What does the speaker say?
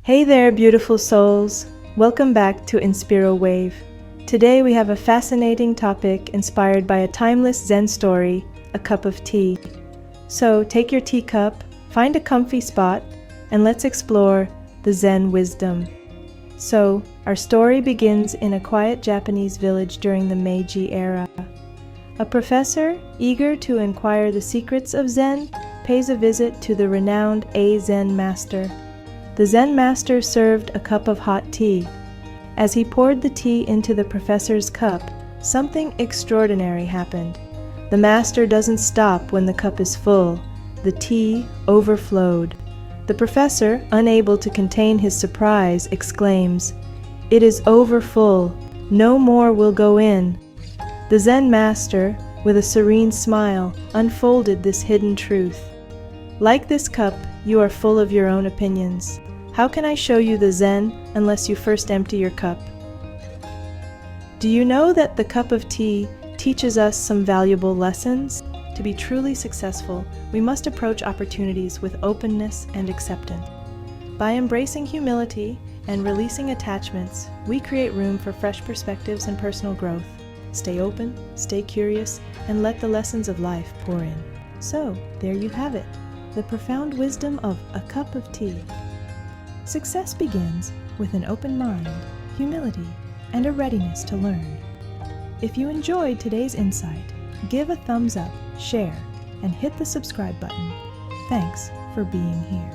Hey there, beautiful souls. Welcome back to INSPIRO WAVE. Today we have a fascinating topic inspired by a timeless Zen story, a cup of tea. So take your teacup, find a comfy spot, and let's explore the Zen Wisdom. So, our story begins in a quiet Japanese village during the Meiji era. A professor, eager to inquire the secrets of Zen, pays a visit to the renowned Zen master. The Zen master served a cup of hot tea. As he poured the tea into the professor's cup, something extraordinary happened. The master doesn't stop when the cup is full. The tea overflowed. The professor, unable to contain his surprise, exclaims, "It is overfull. No more will go in." The Zen master, with a serene smile, unfolded this hidden truth. Like this cup, you are full of your own opinions. How can I show you the Zen unless you first empty your cup? Do you know that the cup of tea teaches us some valuable lessons? To be truly successful, we must approach opportunities with openness and acceptance. By embracing humility and releasing attachments, we create room for fresh perspectives and personal growth. Stay open, stay curious, and let the lessons of life pour in. So, there you have it, the profound wisdom of a cup of tea. Success begins with an open mind, humility, and a readiness to learn. If you enjoyed today's insight, give a thumbs up, share, and hit the subscribe button. Thanks for being here.